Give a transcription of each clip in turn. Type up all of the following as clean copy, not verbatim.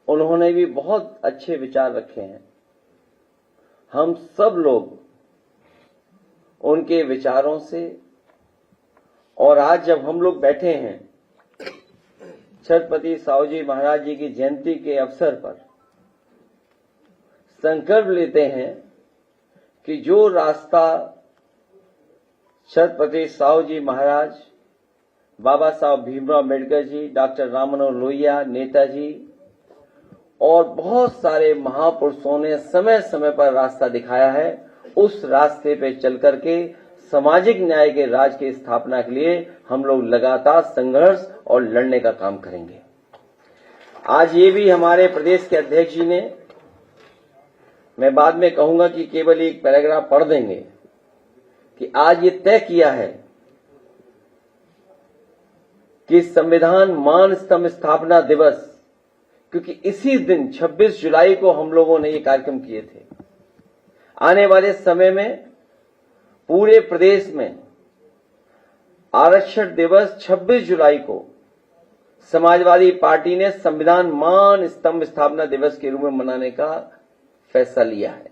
उन्होंने भी बहुत अच्छे विचार रखे हैं। हम सब लोग उनके विचारों से, और आज जब हम लोग बैठे हैं छत्रपति साहू जी महाराज जी की जयंती के अवसर पर, संकल्प लेते हैं कि जो रास्ता छत्रपति साहू जी महाराज, बाबा साहब भीमराव अम्बेडकर जी, डॉक्टर राम मनोहर लोहिया, नेताजी और बहुत सारे महापुरुषों ने समय समय पर रास्ता दिखाया है, उस रास्ते पे चल करके सामाजिक न्याय के राज की स्थापना के लिए हम लोग लगातार संघर्ष और लड़ने का काम करेंगे। आज ये भी हमारे प्रदेश के अध्यक्ष जी ने, मैं बाद में कहूंगा कि केवल एक पैराग्राफ पढ़ देंगे, कि आज ये तय किया है कि संविधान मान स्तंभ स्थापना दिवस, क्योंकि इसी दिन 26 जुलाई को हम लोगों ने ये कार्यक्रम किए थे, आने वाले समय में पूरे प्रदेश में आरक्षण दिवस 26 जुलाई को समाजवादी पार्टी ने संविधान मान स्तंभ स्थापना दिवस के रूप में मनाने का फैसला लिया है।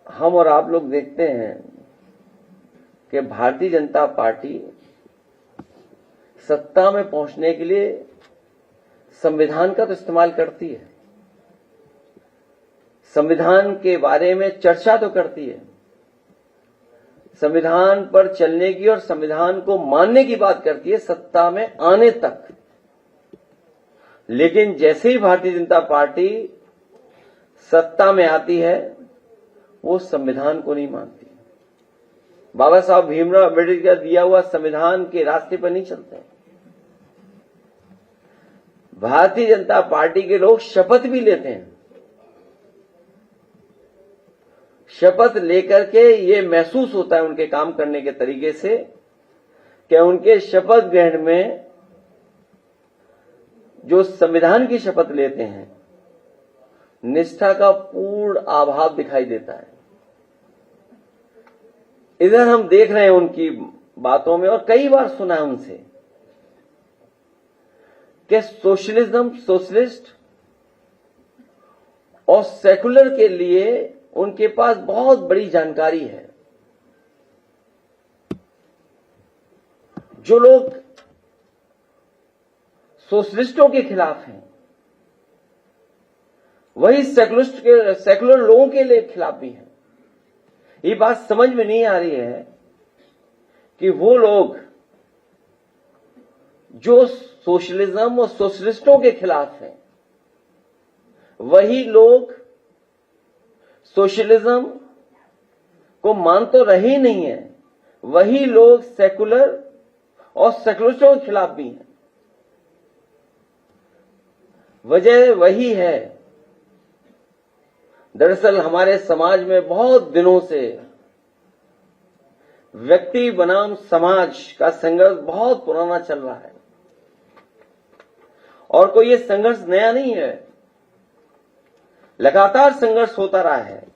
हम और आप लोग देखते हैं कि भारतीय जनता पार्टी सत्ता में पहुंचने के लिए संविधान का तो इस्तेमाल करती है, संविधान के बारे में चर्चा तो करती है, संविधान पर चलने की और संविधान को मानने की बात करती है सत्ता में आने तक। लेकिन जैसे ही भारतीय जनता पार्टी सत्ता में आती है, वो संविधान को नहीं मानती। बाबा साहब भीमराव अम्बेडकर का दिया हुआ संविधान के रास्ते पर नहीं चलते। भारतीय जनता पार्टी के लोग शपथ भी लेते हैं, शपथ लेकर के ये महसूस होता है उनके काम करने के तरीके से कि उनके शपथ ग्रहण में जो संविधान की शपथ लेते हैं, निष्ठा का पूर्ण अभाव दिखाई देता है। इधर हम देख रहे हैं उनकी बातों में, और कई बार सुना है उनसे कि सोशलिज्म, सोशलिस्ट और सेकुलर के लिए उनके पास बहुत बड़ी जानकारी है। जो लोग सोशलिस्टों के खिलाफ हैं, वही सेकुलर लोगों के लिए खिलाफ भी हैं। ये बात समझ में नहीं आ रही है कि वो लोग जो सोशलिज्म और सोशलिस्टों के खिलाफ हैं, वही लोग सोशलिज्म को मान तो रहे ही नहीं है, वही लोग सेकुलर और सेकुलरिस्टों के खिलाफ भी हैं। वजह वही है, दरअसल हमारे समाज में बहुत दिनों से व्यक्ति बनाम समाज का संघर्ष बहुत पुराना चल रहा है, और कोई ये संघर्ष नया नहीं है, लगातार संघर्ष होता रहा है।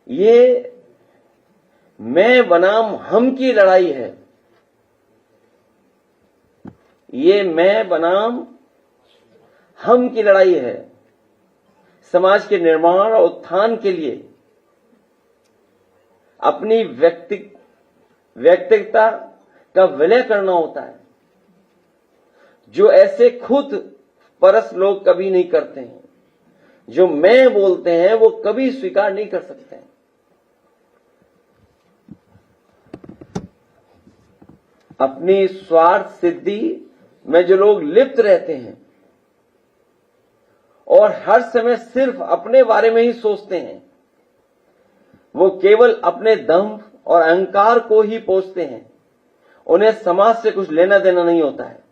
ये मैं बनाम हम की लड़ाई है, ये मैं बनाम हम की लड़ाई है। समाज के निर्माण और उत्थान के लिए अपनी व्यक्तिगता का विलय करना होता है, जो ऐसे खुद परस लोग कभी नहीं करते हैं। जो मैं बोलते हैं वो कभी स्वीकार नहीं कर सकते हैं। अपनी स्वार्थ सिद्धि में जो लोग लिप्त रहते हैं और हर समय सिर्फ अपने बारे में ही सोचते हैं, वो केवल अपने दंभ और अहंकार को ही पोषते हैं। उन्हें समाज से कुछ लेना देना नहीं होता है।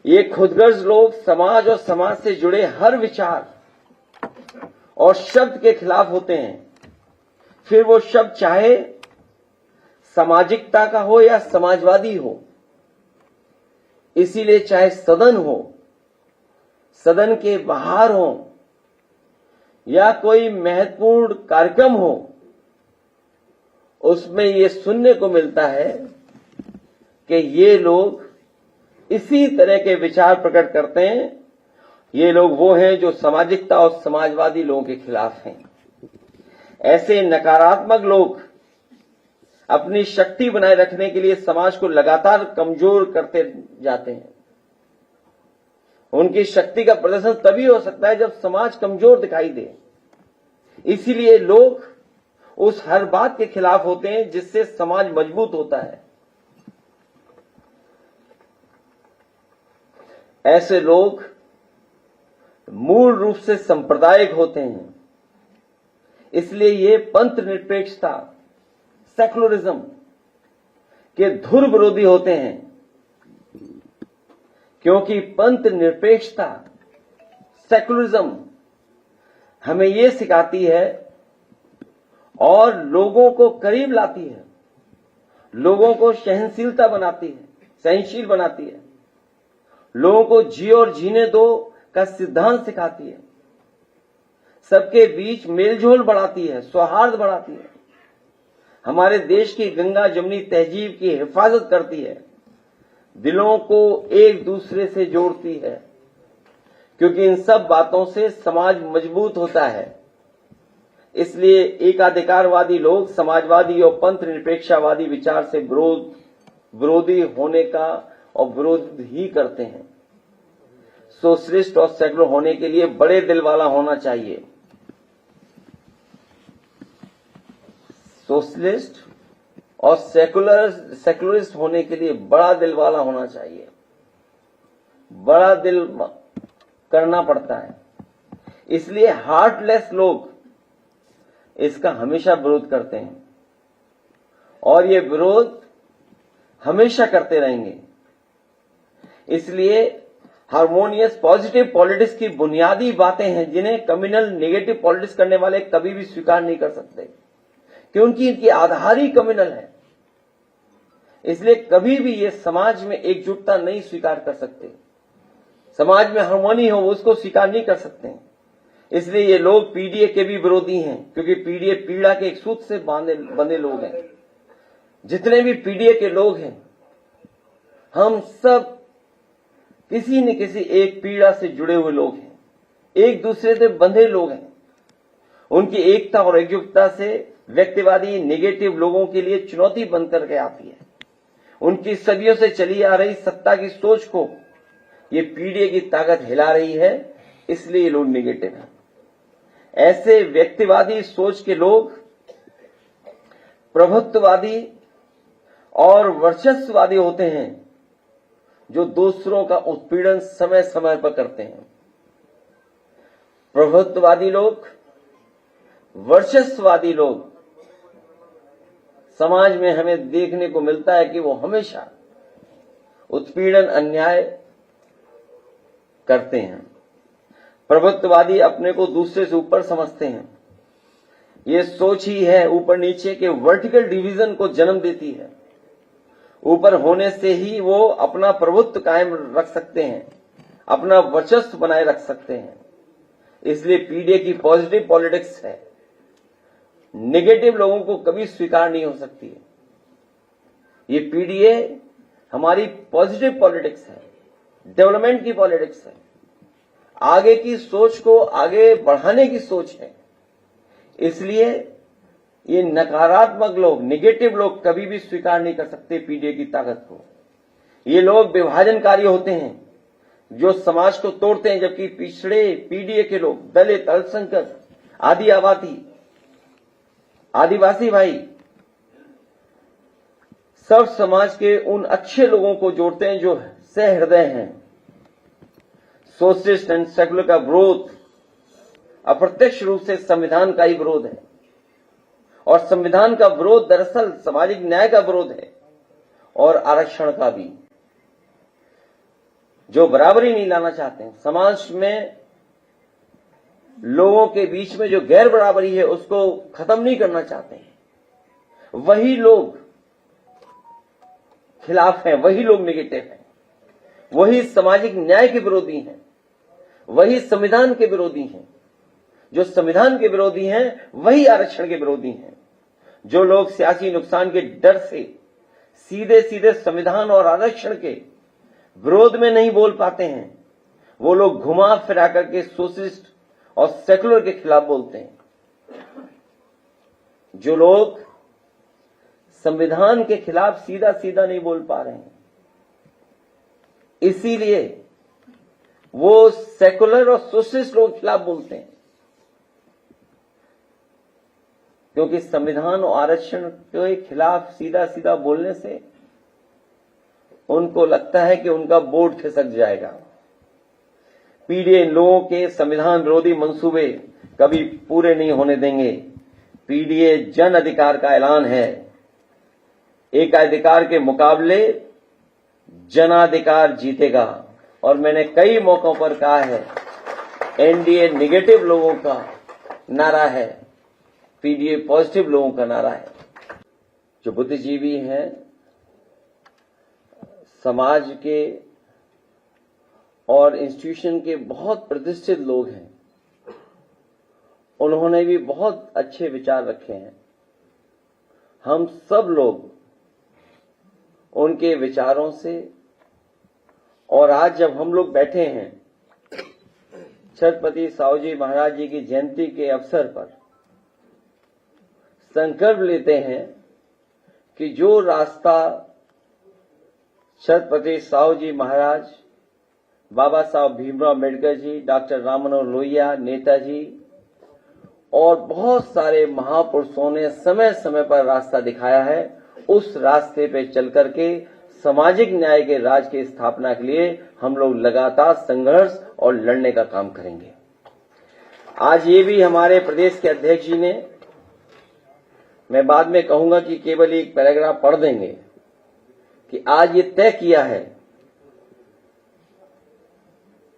ये खुदगर्ज लोग समाज और समाज से जुड़े हर विचार और शब्द के खिलाफ होते हैं, फिर वो शब्द चाहे सामाजिकता का हो या समाजवादी हो। इसीलिए चाहे सदन हो, सदन के बाहर हो या कोई महत्वपूर्ण कार्यक्रम हो, उसमें ये सुनने को मिलता है कि ये लोग इसी तरह के विचार प्रकट करते हैं। ये लोग वो हैं जो सामाजिकता और समाजवादी लोगों के खिलाफ हैं। ऐसे नकारात्मक लोग अपनी शक्ति बनाए रखने के लिए समाज को लगातार कमजोर करते जाते हैं। उनकी शक्ति का प्रदर्शन तभी हो सकता है जब समाज कमजोर दिखाई दे। इसीलिए लोग उस हर बात के खिलाफ होते हैं जिससे समाज मजबूत होता है। ऐसे लोग मूल रूप से सांप्रदायिक होते हैं। इसलिए ये पंथ निरपेक्षता, सेकुलरिज्म के धुर विरोधी होते हैं, क्योंकि पंथ निरपेक्षता, सेकुलरिज्म हमें ये सिखाती है और लोगों को करीब लाती है, लोगों को सहनशीलता बनाती है, सहनशील बनाती है, लोगों को जियो और जीने दो का सिद्धांत सिखाती है, सबके बीच मेलजोल बढ़ाती है, सौहार्द बढ़ाती है, हमारे देश की गंगा जमुनी तहजीब की हिफाजत करती है, दिलों को एक दूसरे से जोड़ती है, क्योंकि इन सब बातों से समाज मजबूत होता है। इसलिए एकाधिकारवादी लोग समाजवादी और पंथ निरपेक्षवादी विचार से विरोधी होने का और विरोध ही करते हैं। सोशलिस्ट और सेकुलर होने के लिए बड़े दिल वाला होना चाहिए। सोशलिस्ट और सेकुलरिस्ट होने के लिए बड़ा दिल वाला होना चाहिए। बड़ा दिल करना पड़ता है। इसलिए हार्टलेस लोग इसका हमेशा विरोध करते हैं और ये विरोध हमेशा करते रहेंगे। इसलिए हार्मोनियस पॉजिटिव पॉलिटिक्स की बुनियादी बातें हैं जिन्हें कम्युनल नेगेटिव पॉलिटिक्स करने वाले कभी भी स्वीकार नहीं कर सकते, क्योंकि इनकी आधार ही कम्युनल है। इसलिए कभी भी ये समाज में एकजुटता नहीं स्वीकार कर सकते, समाज में हार्मोनी हो उसको स्वीकार नहीं कर सकते। इसलिए ये लोग पीडीए के भी विरोधी हैं, क्योंकि पीडीए पीड़ा के एक सूत्र से बंधे लोग हैं। जितने भी पीडीए के लोग हैं, हम सब किसी न किसी एक पीड़ा से जुड़े हुए लोग हैं, एक दूसरे से बंधे लोग हैं। उनकी एकता और एकजुटता से व्यक्तिवादी नेगेटिव लोगों के लिए चुनौती बनकर के आती है। उनकी सदियों से चली आ रही सत्ता की सोच को ये पीडीए की ताकत हिला रही है, इसलिए ये लोग नेगेटिव हैं। ऐसे व्यक्तिवादी सोच के लोग प्रभुत्ववादी और वर्चस्ववादी होते हैं, जो दूसरों का उत्पीड़न समय समय पर करते हैं। प्रभुत्ववादी लोग, वर्चस्ववादी लोग समाज में हमें देखने को मिलता है कि वो हमेशा उत्पीड़न, अन्याय करते हैं। प्रभुत्ववादी अपने को दूसरे से ऊपर समझते हैं। ये सोच ही है ऊपर नीचे के वर्टिकल डिवीजन को जन्म देती है। ऊपर होने से ही वो अपना प्रभुत्व कायम रख सकते हैं, अपना वर्चस्व बनाए रख सकते हैं। इसलिए पीडीए की पॉजिटिव पॉलिटिक्स है, नेगेटिव लोगों को कभी स्वीकार नहीं हो सकती है। ये पीडीए हमारी पॉजिटिव पॉलिटिक्स है, डेवलपमेंट की पॉलिटिक्स है, आगे की सोच को आगे बढ़ाने की सोच है। इसलिए ये नकारात्मक लोग, नेगेटिव लोग कभी भी स्वीकार नहीं कर सकते पीडीए की ताकत को। ये लोग विभाजनकारी होते हैं, जो समाज को तोड़ते हैं, जबकि पिछड़े पीडीए के लोग, दलित, अल्पसंख्यक, आदिवासी भाई, सब समाज के उन अच्छे लोगों को जोड़ते हैं जो सहृदय हैं। सोशलिस्ट एंड सेकुलर का विरोध अप्रत्यक्ष रूप से संविधान का ही विरोध है, और संविधान का विरोध दरअसल सामाजिक न्याय का विरोध है और आरक्षण का भी। जो बराबरी नहीं लाना चाहते हैं समाज में, लोगों के बीच में जो गैर बराबरी है उसको खत्म नहीं करना चाहते हैं, वही लोग खिलाफ हैं, वही लोग नेगेटिव हैं, वही सामाजिक न्याय के विरोधी हैं, वही संविधान के विरोधी हैं। जो संविधान के विरोधी हैं वही आरक्षण के विरोधी हैं। जो लोग सियासी नुकसान के डर से सीधे सीधे संविधान और आरक्षण के विरोध में नहीं बोल पाते हैं, वो लोग घुमा फिरा करके सोशलिस्ट और सेकुलर के खिलाफ बोलते हैं। जो लोग संविधान के खिलाफ सीधा सीधा नहीं बोल पा रहे हैं, इसीलिए वो सेकुलर और सोशलिस्ट लोगों के खिलाफ बोलते हैं, क्योंकि संविधान और आरक्षण के खिलाफ सीधा सीधा बोलने से उनको लगता है कि उनका बोर्ड खिसक जाएगा। पीडीए इन लोगों के संविधान विरोधी मंसूबे कभी पूरे नहीं होने देंगे। पीडीए जन अधिकार का ऐलान है। एकाधिकार के मुकाबले जनाधिकार जीतेगा। और मैंने कई मौकों पर कहा है, एनडीए नेगेटिव लोगों का नारा है, पीडीए पॉजिटिव लोगों का नारा है। जो बुद्धिजीवी हैं, समाज के और इंस्टीट्यूशन के बहुत प्रतिष्ठित लोग हैं, उन्होंने भी बहुत अच्छे विचार रखे हैं। हम सब लोग उनके विचारों से, और आज जब हम लोग बैठे हैं छत्रपति साहू जी महाराज जी की जयंती के अवसर पर, संकल्प लेते हैं कि जो रास्ता छत्रपति साहू जी महाराज, बाबा साहब भीमराव अम्बेडकर जी, डॉक्टर राम मनोहर लोहिया, नेताजी और बहुत सारे महापुरुषों ने समय समय पर रास्ता दिखाया है, उस रास्ते पे चल करके सामाजिक न्याय के राज की स्थापना के लिए हम लोग लगातार संघर्ष और लड़ने का काम करेंगे। आज ये भी हमारे प्रदेश के अध्यक्ष जी ने, मैं बाद में कहूंगा कि केवल एक पैराग्राफ पढ़ देंगे, कि आज ये तय किया है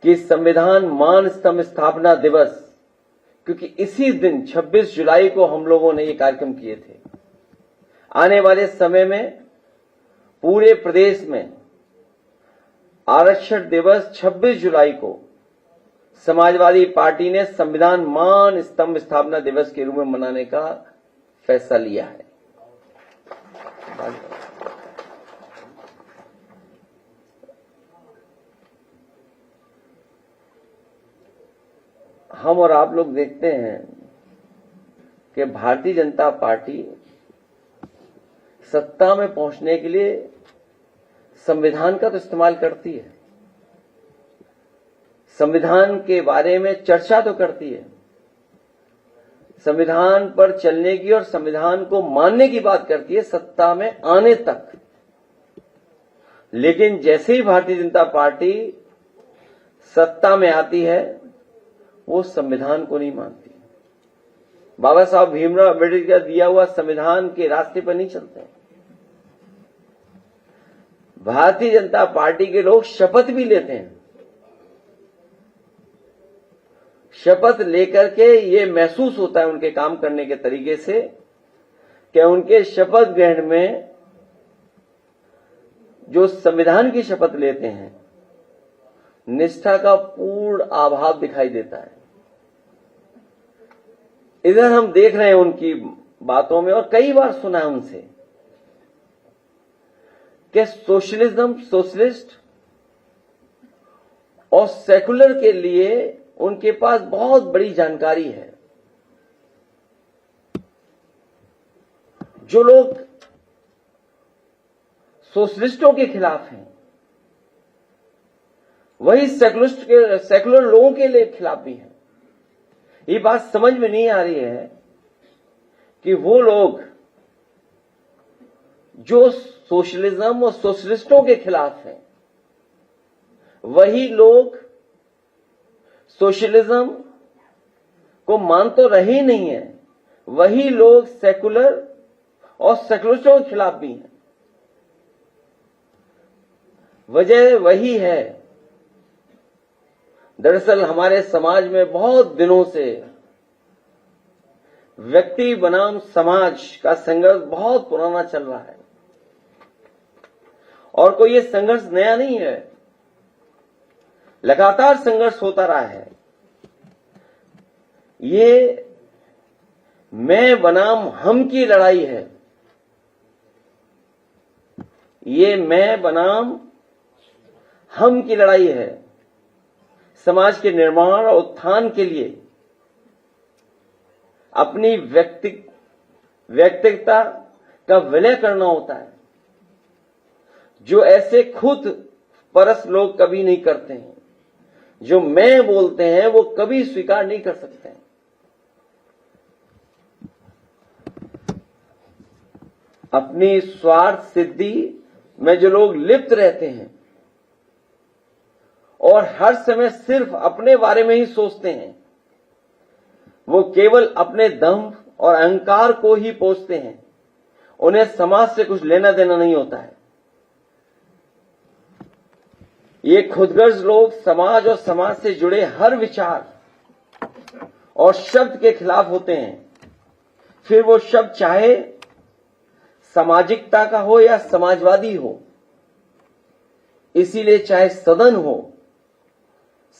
कि संविधान मान स्तंभ स्थापना दिवस, क्योंकि इसी दिन 26 जुलाई को हम लोगों ने ये कार्यक्रम किए थे, आने वाले समय में पूरे प्रदेश में आरक्षण दिवस 26 जुलाई को समाजवादी पार्टी ने संविधान मान स्तंभ स्थापना दिवस के रूप में मनाने का फैसला लिया है। हम और आप लोग देखते हैं कि भारतीय जनता पार्टी सत्ता में पहुंचने के लिए संविधान का तो इस्तेमाल करती है, संविधान के बारे में चर्चा तो करती है, संविधान पर चलने की और संविधान को मानने की बात करती है सत्ता में आने तक। लेकिन जैसे ही भारतीय जनता पार्टी सत्ता में आती है, वो संविधान को नहीं मानती। बाबा साहब भीमराव अम्बेडकर का दिया हुआ संविधान के रास्ते पर नहीं चलते। भारतीय जनता पार्टी के लोग शपथ भी लेते हैं। शपथ लेकर के ये महसूस होता है उनके काम करने के तरीके से कि उनके शपथ ग्रहण में जो संविधान की शपथ लेते हैं, निष्ठा का पूर्ण अभाव दिखाई देता है। इधर हम देख रहे हैं उनकी बातों में, और कई बार सुना है उनसे कि सोशलिज्म, सोशलिस्ट और सेकुलर के लिए उनके पास बहुत बड़ी जानकारी है। जो लोग सोशलिस्टों के खिलाफ हैं, वही सेकुलर लोगों के लिए खिलाफ भी है। ये बात समझ में नहीं आ रही है कि वो लोग जो सोशलिज्म और सोशलिस्टों के खिलाफ हैं, वही लोग सोशलिज्म को मान तो रहे ही नहीं है, वही लोग सेकुलर और सेकुलरिस्टों के खिलाफ भी हैं। वजह वही है, दरअसल हमारे समाज में बहुत दिनों से व्यक्ति बनाम समाज का संघर्ष बहुत पुराना चल रहा है, और कोई ये संघर्ष नया नहीं है, लगातार संघर्ष होता रहा है। ये मैं बनाम हम की लड़ाई है। ये मैं बनाम हम की लड़ाई है। समाज के निर्माण और उत्थान के लिए अपनी व्यक्तिगता का विलय करना होता है, जो ऐसे खुद परस लोग कभी नहीं करते हैं। जो मैं बोलते हैं वो कभी स्वीकार नहीं कर सकते हैं। अपनी स्वार्थ सिद्धि में जो लोग लिप्त रहते हैं और हर समय सिर्फ अपने बारे में ही सोचते हैं, वो केवल अपने दंभ और अहंकार को ही पोषते हैं। उन्हें समाज से कुछ लेना देना नहीं होता है। ये खुदगर्ज लोग समाज और समाज से जुड़े हर विचार और शब्द के खिलाफ होते हैं, फिर वो शब्द चाहे सामाजिकता का हो या समाजवादी हो। इसीलिए चाहे सदन हो,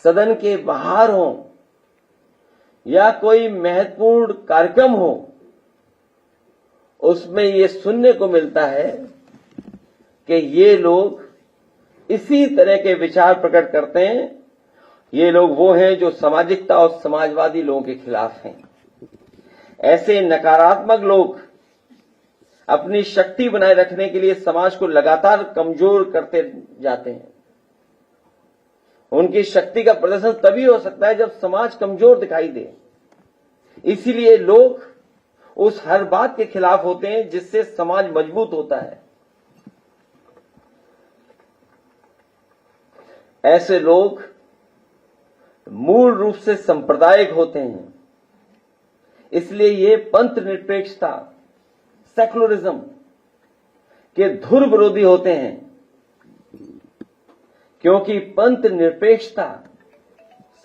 सदन के बाहर हो या कोई महत्वपूर्ण कार्यक्रम हो, उसमें ये सुनने को मिलता है कि ये लोग इसी तरह के विचार प्रकट करते हैं। ये लोग वो हैं जो सामाजिकता और समाजवादी लोगों के खिलाफ हैं। ऐसे नकारात्मक लोग अपनी शक्ति बनाए रखने के लिए समाज को लगातार कमजोर करते जाते हैं। उनकी शक्ति का प्रदर्शन तभी हो सकता है जब समाज कमजोर दिखाई दे। इसीलिए लोग उस हर बात के खिलाफ होते हैं जिससे समाज मजबूत होता है। ऐसे लोग मूल रूप से सांप्रदायिक होते हैं। इसलिए ये पंथ निरपेक्षता, सेकुलरिज्म के धुर विरोधी होते हैं, क्योंकि पंथ निरपेक्षता,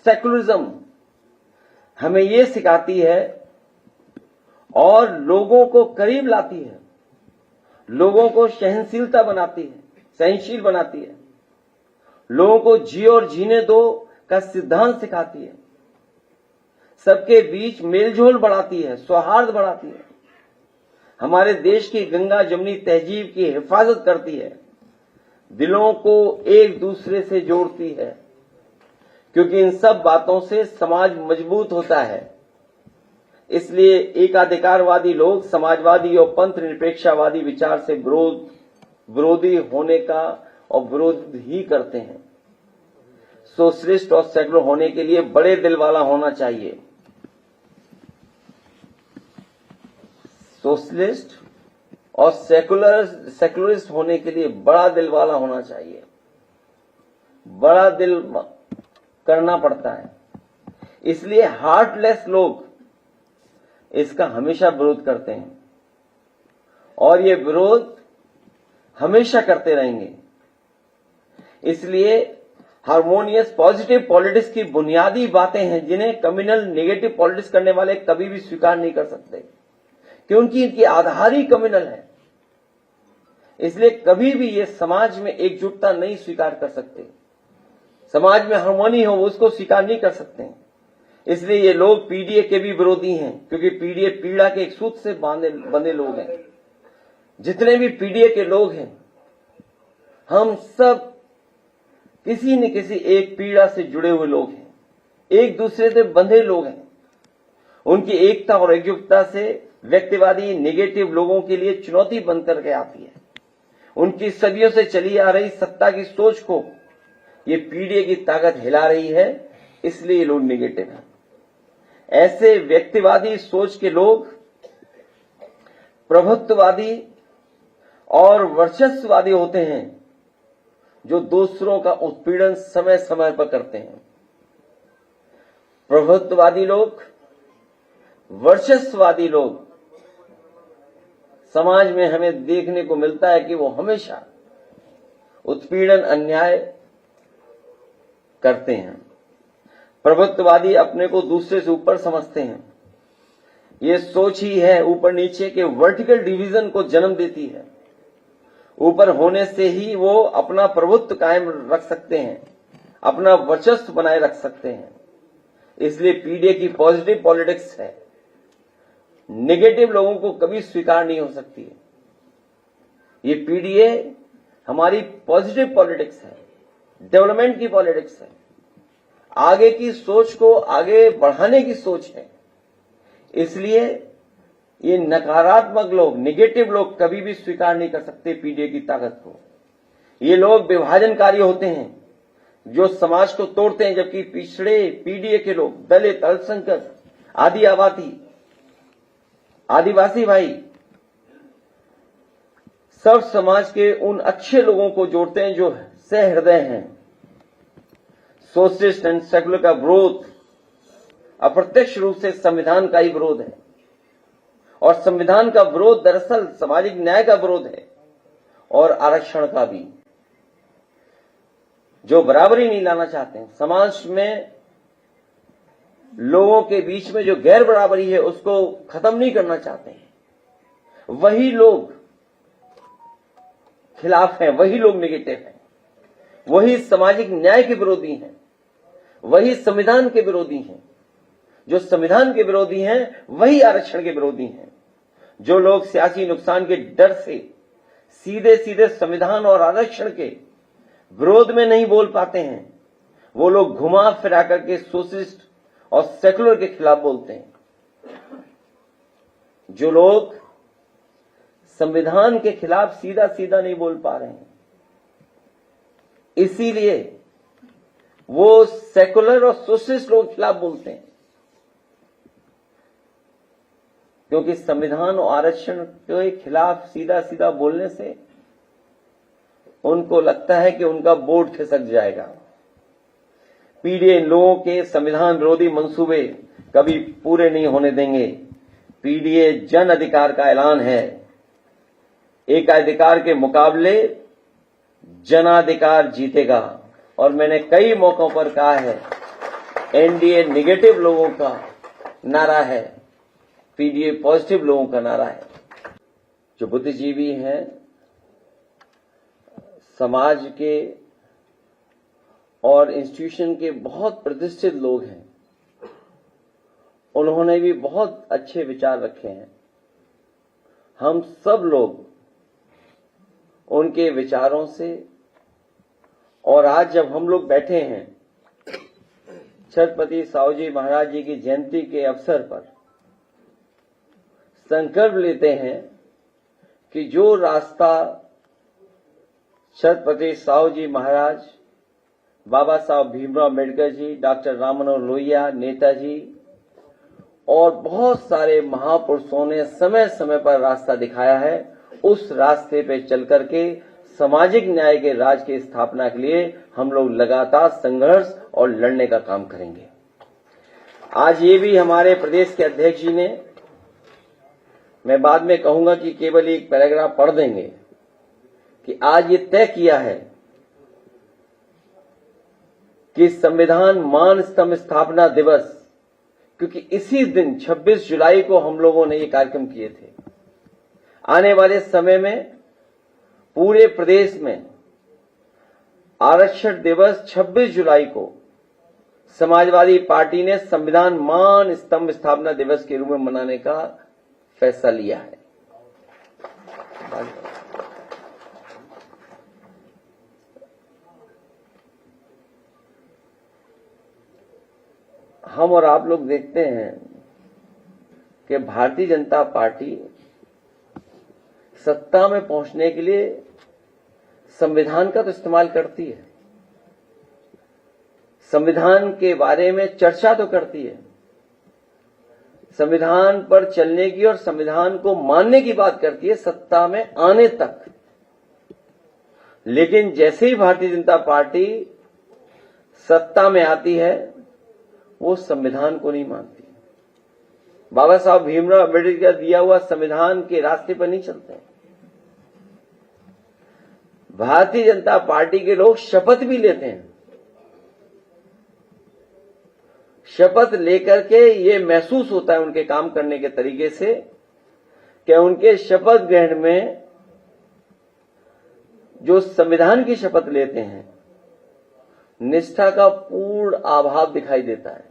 सेकुलरिज्म हमें ये सिखाती है और लोगों को करीब लाती है, लोगों को सहनशीलता बनाती है, सहनशील बनाती है, लोगों को जियो और जीने दो का सिद्धांत सिखाती है, सबके बीच मेलजोल बढ़ाती है, सौहार्द बढ़ाती है, हमारे देश की गंगा जमुनी तहजीब की हिफाजत करती है, दिलों को एक दूसरे से जोड़ती है, क्योंकि इन सब बातों से समाज मजबूत होता है। इसलिए एकाधिकारवादी लोग समाजवादी और पंथ निरपेक्षवादी विचार से विरोधी होने का और विरोध ही करते हैं। सोशलिस्ट और सेकुलर होने के लिए बड़े दिल वाला होना चाहिए। सोशलिस्ट और सेकुलरिस्ट होने के लिए बड़ा दिल वाला होना चाहिए। बड़ा दिल करना पड़ता है। इसलिए हार्टलेस लोग इसका हमेशा विरोध करते हैं और ये विरोध हमेशा करते रहेंगे। इसलिए हार्मोनियस पॉजिटिव पॉलिटिक्स की बुनियादी बातें हैं जिन्हें कम्युनल नेगेटिव पॉलिटिक्स करने वाले कभी भी स्वीकार नहीं कर सकते, क्योंकि इनकी आधार ही कम्युनल है। इसलिए कभी भी ये समाज में एकजुटता नहीं स्वीकार कर सकते, समाज में हार्मोनी हो उसको स्वीकार नहीं कर सकते। इसलिए ये लोग पीडीए के भी विरोधी हैं, क्योंकि पीडीए पीड़ा के एक सूत्र से बंधे लोग हैं। जितने भी पीडीए के लोग हैं, हम सब किसी न किसी एक पीड़ा से जुड़े हुए लोग हैं, एक दूसरे से बंधे लोग हैं। उनकी एकता और एकजुटता से व्यक्तिवादी नेगेटिव लोगों के लिए चुनौती बनकर के आती है। उनकी सदियों से चली आ रही सत्ता की सोच को ये पीडीए की ताकत हिला रही है, इसलिए ये लोग नेगेटिव हैं। ऐसे व्यक्तिवादी सोच के लोग प्रभुत्ववादी और वर्चस्ववादी होते हैं, जो दूसरों का उत्पीड़न समय समय पर करते हैं। प्रभुत्ववादी लोग, वर्चस्ववादी लोग समाज में हमें देखने को मिलता है कि वो हमेशा उत्पीड़न अन्याय करते हैं। प्रभुत्ववादी अपने को दूसरे से ऊपर समझते हैं। ये सोच ही है ऊपर नीचे के वर्टिकल डिवीजन को जन्म देती है। ऊपर होने से ही वो अपना प्रभुत्व कायम रख सकते हैं, अपना वर्चस्व बनाए रख सकते हैं। इसलिए पीडीए की पॉजिटिव पॉलिटिक्स है, नेगेटिव लोगों को कभी स्वीकार नहीं हो सकती है। ये पीडीए हमारी पॉजिटिव पॉलिटिक्स है, डेवलपमेंट की पॉलिटिक्स है, आगे की सोच को आगे बढ़ाने की सोच है। इसलिए ये नकारात्मक लोग, नेगेटिव लोग कभी भी स्वीकार नहीं कर सकते पीडीए की ताकत को। ये लोग विभाजनकारी होते हैं जो समाज को तोड़ते हैं, जबकि पिछड़े पीडीए के लोग, दलित, अल्पसंख्यक, आदिवासी भाई, सब समाज के उन अच्छे लोगों को जोड़ते हैं जो सहृदय हैं। सोशलिस्ट एंड सेकुलर का विरोध अप्रत्यक्ष रूप से संविधान का ही विरोध है, और संविधान का विरोध दरअसल सामाजिक न्याय का विरोध है और आरक्षण का भी, जो बराबरी नहीं लाना चाहते हैं। समाज में लोगों के बीच में जो गैर बराबरी है उसको खत्म नहीं करना चाहते हैं, वही लोग खिलाफ हैं, वही लोग नेगेटिव हैं, वही सामाजिक न्याय के विरोधी हैं, वही संविधान के विरोधी हैं। जो संविधान के विरोधी हैं वही आरक्षण के विरोधी हैं। जो लोग सियासी नुकसान के डर से सीधे सीधे संविधान और आरक्षण के विरोध में नहीं बोल पाते हैं, वो लोग घुमा फिरा करके सोशलिस्ट और सेकुलर के खिलाफ बोलते हैं। जो लोग संविधान के खिलाफ सीधा सीधा नहीं बोल पा रहे हैं, इसीलिए वो सेकुलर और सोशलिस्ट लोगों के खिलाफ बोलते हैं, क्योंकि संविधान और आरक्षण के खिलाफ सीधा सीधा बोलने से उनको लगता है कि उनका वोट खिसक जाएगा। पीडीए इन लोगों के संविधान विरोधी मंसूबे कभी पूरे नहीं होने देंगे। पीडीए जन अधिकार का ऐलान है। एकाधिकार के मुकाबले जनाधिकार जीतेगा, और मैंने कई मौकों पर कहा है, एनडीए नेगेटिव लोगों का नारा है, पीडीए पॉजिटिव लोगों का नारा है। जो बुद्धिजीवी हैं, समाज के और इंस्टीट्यूशन के बहुत प्रतिष्ठित लोग हैं, उन्होंने भी बहुत अच्छे विचार रखे हैं। हम सब लोग उनके विचारों से, और आज जब हम लोग बैठे हैं छत्रपति साहू जी महाराज जी की जयंती के अवसर पर, संकल्प लेते हैं कि जो रास्ता छत्रपति साहू जी महाराज, बाबा साहब भीमराव अम्बेडकर जी, डॉक्टर राम मनोहर लोहिया, नेताजी और बहुत सारे महापुरुषों ने समय समय पर रास्ता दिखाया है, उस रास्ते पे चल करके सामाजिक न्याय के राज की स्थापना के लिए हम लोग लगातार संघर्ष और लड़ने का काम करेंगे। आज ये भी हमारे प्रदेश के अध्यक्ष जी ने, मैं बाद में कहूंगा कि केवल एक पैराग्राफ पढ़ देंगे, कि आज ये तय किया है कि संविधान मान स्तंभ स्थापना दिवस, क्योंकि इसी दिन 26 जुलाई को हम लोगों ने ये कार्यक्रम किए थे, आने वाले समय में पूरे प्रदेश में आरक्षण दिवस 26 जुलाई को समाजवादी पार्टी ने संविधान मान स्तंभ स्थापना दिवस के रूप में मनाने का फैसला लिया है। हम और आप लोग देखते हैं कि भारतीय जनता पार्टी सत्ता में पहुंचने के लिए संविधान का तो इस्तेमाल करती है, संविधान के बारे में चर्चा तो करती है, संविधान पर चलने की और संविधान को मानने की बात करती है सत्ता में आने तक। लेकिन जैसे ही भारतीय जनता पार्टी सत्ता में आती है, वो संविधान को नहीं मानती। बाबा साहब भीमराव अम्बेडकर का दिया हुआ संविधान के रास्ते पर नहीं चलते। भारतीय जनता पार्टी के लोग शपथ भी लेते हैं। शपथ लेकर के ये महसूस होता है उनके काम करने के तरीके से कि उनके शपथ ग्रहण में जो संविधान की शपथ लेते हैं, निष्ठा का पूर्ण अभाव दिखाई देता है।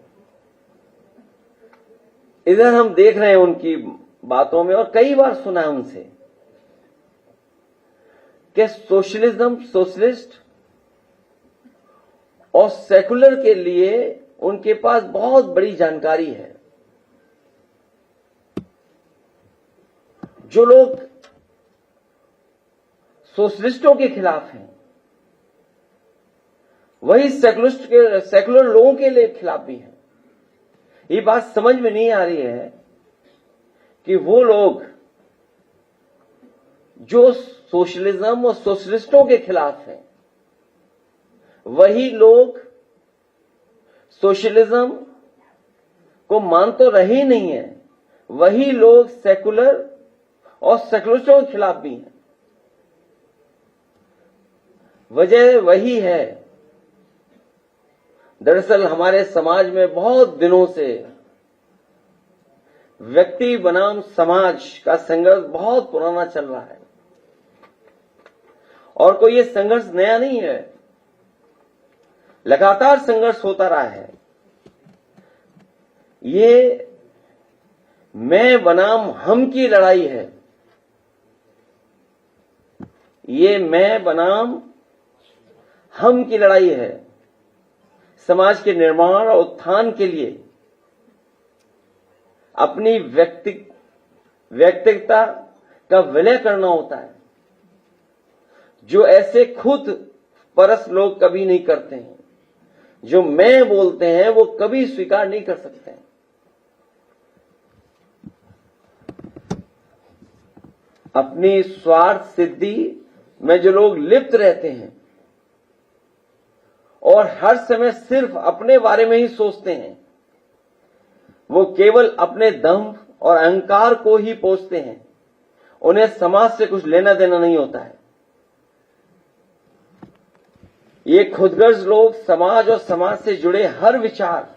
इधर हम देख रहे हैं उनकी बातों में, और कई बार सुना है उनसे कि सोशलिस्ट और सेकुलर के लिए उनके पास बहुत बड़ी जानकारी है। जो लोग सोशलिस्टों के खिलाफ हैं, वही सेकुलर लोगों के लिए खिलाफ भी हैं। ये बात समझ में नहीं आ रही है कि वो लोग जो सोशलिज्म और सोशलिस्टों के खिलाफ हैं, वही लोग सोशलिज्म को मान तो रहे ही नहीं है, वही लोग सेकुलर और सेकुलरिस्टों के खिलाफ भी हैं। वजह वही है, दरअसल हमारे समाज में बहुत दिनों से व्यक्ति बनाम समाज का संघर्ष बहुत पुराना चल रहा है, और कोई ये संघर्ष नया नहीं है, लगातार संघर्ष होता रहा है। ये मैं बनाम हम की लड़ाई है। ये मैं बनाम हम की लड़ाई है। समाज के निर्माण और उत्थान के लिए अपनी व्यक्तिगता का विलय करना होता है, जो ऐसे खुद परस लोग कभी नहीं करते हैं। जो मैं बोलते हैं वो कभी स्वीकार नहीं कर सकते हैं। अपनी स्वार्थ सिद्धि में जो लोग लिप्त रहते हैं और हर समय सिर्फ अपने बारे में ही सोचते हैं, वो केवल अपने दम और अहंकार को ही पोषते हैं। उन्हें समाज से कुछ लेना देना नहीं होता है। ये खुदगर्ज लोग समाज और समाज से जुड़े हर विचार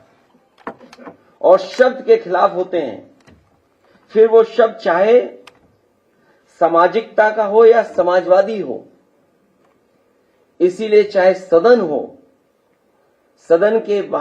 और शब्द के खिलाफ होते हैं, फिर वो शब्द चाहे सामाजिकता का हो या समाजवादी हो। इसीलिए चाहे सदन हो, सदन के